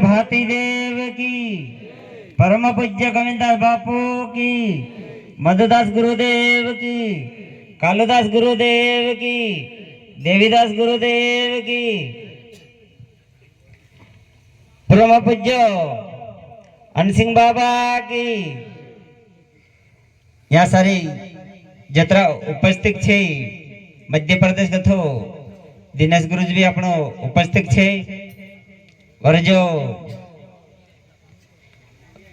भाती देव की, परम पूज्य गोविंदास बापू की, मधुदास गुरुदेव की, कालुदास गुरुदेव की, देवीदास गुरुदेव की, परम पूज्य अनसिंह बाबा की, या सारी जत्रा उपस्थित छे। मध्य प्रदेश कथो दिनेश गुरुजी भी આપણો उपस्थित छे। और जो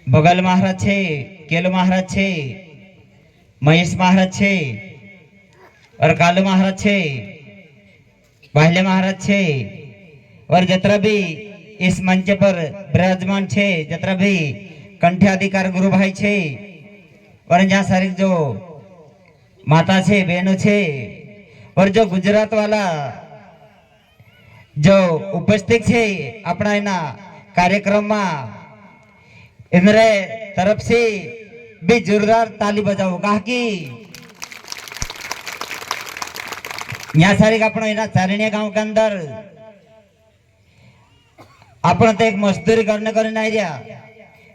बगल महाराज छे, केलो महाराज छे, महेश महाराज छे, और कालू महाराज छे, बाहले महाराज छे, और जतरा भी इस मंच पर विराजमान छे, जतरा भी कंठाधिकार गुरु भाई छे, और यहाँ सारी जो माता छे, बहनों छे, और जो गुजरात वाला जो उपस्थित छे अपना एना कार्यक्रम में, इनरे तरफ से भी जोरदार ताली बजाओ। कहा कि यहाँ सारी अपना एना चारणिया गांव के अंदर अपना तो एक मजदूरी करने नहीं दिया,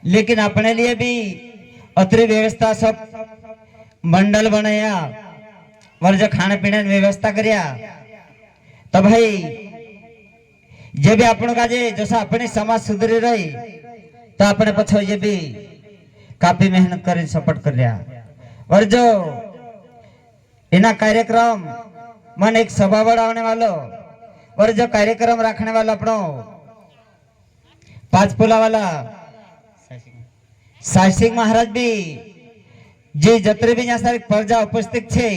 लेकिन अपने लिए भी अतरी व्यवस्था सब मंडल बनाया और जो खाने पीने की व्यवस्था करिया। तो भाई जे भी आपण का जे जैसा अपने समाज सुधरी रही, तो अपने पछो ये भी काफी मेहनत कर सपोर्ट कर लिया। और जो इना कार्यक्रम मन एक सभा बढ़ाने वालों और जो कार्यक्रम रखने वाला अपनो पांचपुला वाला साई सिंह महाराज भी जे जतरे भी यहाँ सारे प्रजा उपस्थित छे,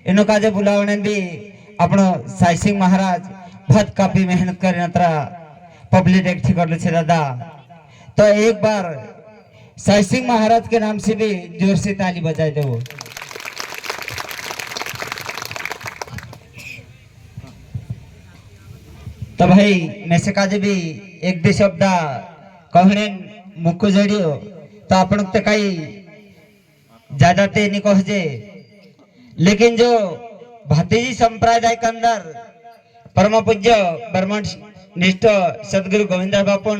इनो का जो बुलावने भी अपनो साई सिंह महाराज बहुत काफी मेहनत कर पब्लिक एकठी कर ले दादा। तो एक बार साई सिंह महाराज के नाम से भी जोर से ताली बजाए दो। तो भाई मैं से काजे भी एक दो शब्द कहने मुक्को जोड़ियो, तो अपन तो कई ज्यादा ते नहीं कहजे, लेकिन जो भातीजी संप्रदाय के अंदर परम पूज्य ब्रह्मनिष्ठ सदगुरु गोविंदास बापू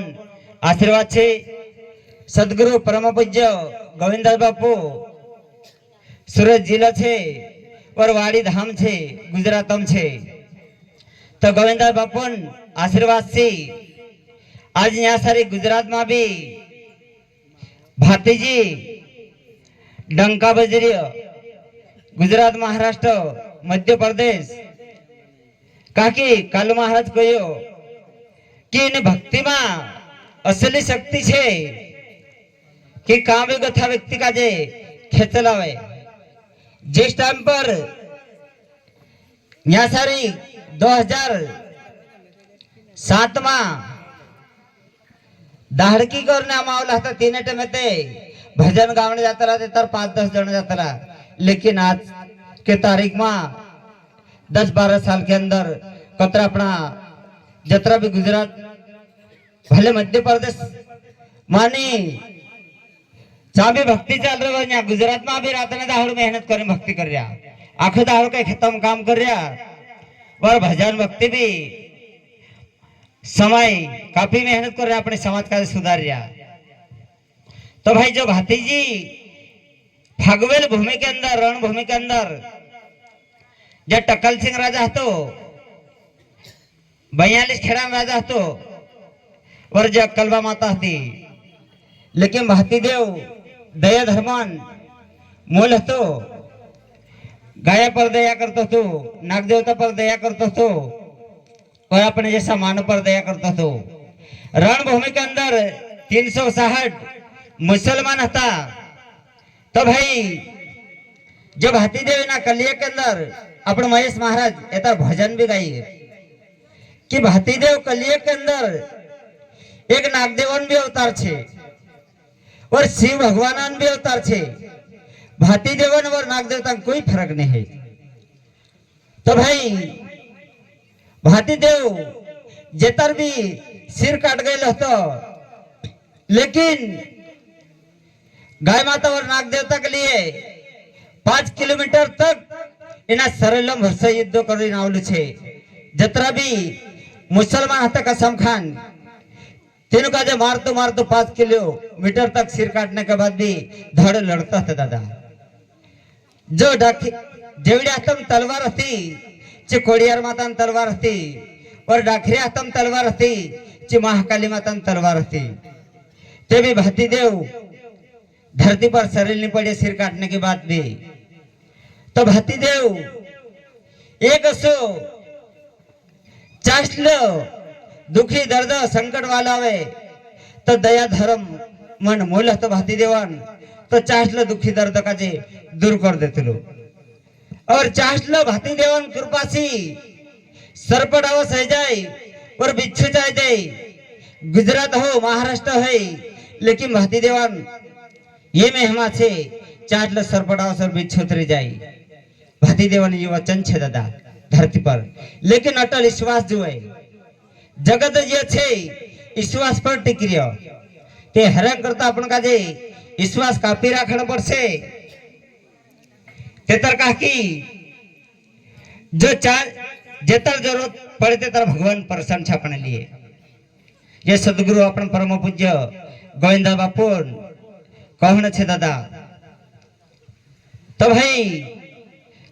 आशीर्वाद छे। सदगुरु परम पूज्य गोविंदास बापू सूरत जिला छे और वाड़ी धाम छे, गुजरातम छे। तो गोविंदास बापू आशीर्वाद से आज यहाँ सारी गुजरात में भी भातीजी डंका बजरी, गुजरात, महाराष्ट्र, मध्य प्रदेश, काकी कालू महाराज कहो कि इन भक्ति में असली शक्ति छे कि काम गथा व्यक्ति का जे खेचलावे। जिस टाइम पर यहाँ सारी 2007 में दाहड़की करने मावला था, तीन टाइम भजन गावने जाता रहा, तर 5-10 जन जाता रहा, लेकिन आज के तारीख में 10-12 साल के अंदर कतरा अपना जतरा भी गुजरात भले मध्य प्रदेश मानी जहाँ भी भक्ति चल रही है, गुजरात में भी रात ने दाहड़ मेहनत कर भक्ति कर रहा, आखो दाहड़ के खत्म काम कर रहा, और भजन भक्ति भी समय काफी मेहनत कर रहा, अपने समाज का सुधार रहा। तो भाई जो भातीजी फागवेल भूमि के अंदर, रणभूमि के अंदर जब टक्कल सिंह राजा हतो, 42 खेड़ा राजा हतो, और जब कलबा माता थी, लेकिन भातीदेव दया धर्मान मूल हतो, गाया पर दया करतो तो, नाग देवता पर दया करतो तो, और अपने जैसा मानव पर दया करतो तो। रणभूमि के अंदर 360 मुसलमान था। तो भाई जब हाथीदेव ना कलिया के अंदर अपने महेश महाराज एता भजन भी गाई कि भातीदेव कलिया के अंदर एक नागदेवन भी अवतार छे और शिव भगवान भी अवतार छे। भातीदेवन और नागदेवता कोई फर्क नहीं है। तो भाई भातीदेव जेतर भी सिर काट गए तो, लेकिन गाय माता और नाग देवता के लिए 5 किलोमीटर तक इना सरलम हर्ष युद्ध कर जतरा भी मुसलमान हता कसम खान तीनों का मारतो मारतो 5 किलोमीटर तक सिर काटने के बाद भी धड़ लड़ता था दादा। जो जेवढी हातम तलवार होती ची कोडियार माता तलवार होती और डाखरी हातम तलवार होती ची महाकाली माता तलवार होती। ते भी भाती देव धरती पर सरेलनी पड़े सिर काटने के बाद भी। तो भाती देव एक असो चाष्ल दुखी दर्द संकट वाला आवे तो दया धर्म मन मोल तो भाती देवान तो चाष्ल दुखी दर्द का जे दूर कर देते लो। और चाष्ल भाती देवान कृपासी सरपड़ाव सह जाए और बिच्छू जाए दे। गुजरात हो महाराष्ट्र है लेकिन भाती देवान ये मेहमा छे चाष्ल सरपड़ाव सर बिच्छू उतरी जाए। भाती देवान ये वचन छे दादा धरती पर, लेकिन अटल विश्वास जो है जगत जे छे विश्वास पर टिकी रह्यो। ते हैरान करता अपन का जे विश्वास कापी राखण पड़शे। तेतर का की जो जेतर जरूरत पड़े तेतर भगवान प्रसन्न छे अपने लिए। ये सदगुरु अपन परम पूज्य गोविंदा बापू कहण छे दादा। तो भाई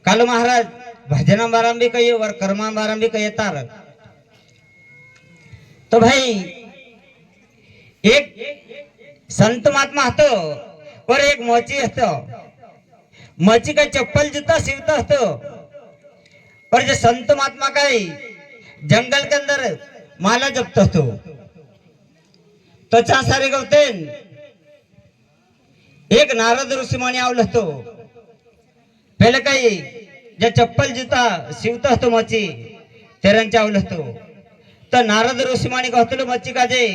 कालू महाराज भजना बाराम भी कहिए और कर्मा बाराम भी कहिए तार। तो भाई एक संत महात्मा हतो और एक मोची हतो। मोची का चप्पल जूता सिवता हतो और जो संत महात्मा का जंगल के अंदर माला जपतो हतो। तो चा सारे गवतेन एक नारद ऋषी मुनी आवलो हतो। पहले काही जे चप्पल जूता सिवतो हतो मोची तेरांच्या आवलो हतो। तो नारद ऋषी मुनी कहतलो मोची का जे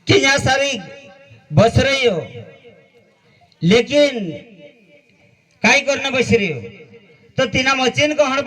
कि यहाँ सारी बस रही हो लेकिन काय करना बस रही हो। तो तीना मचीन को हण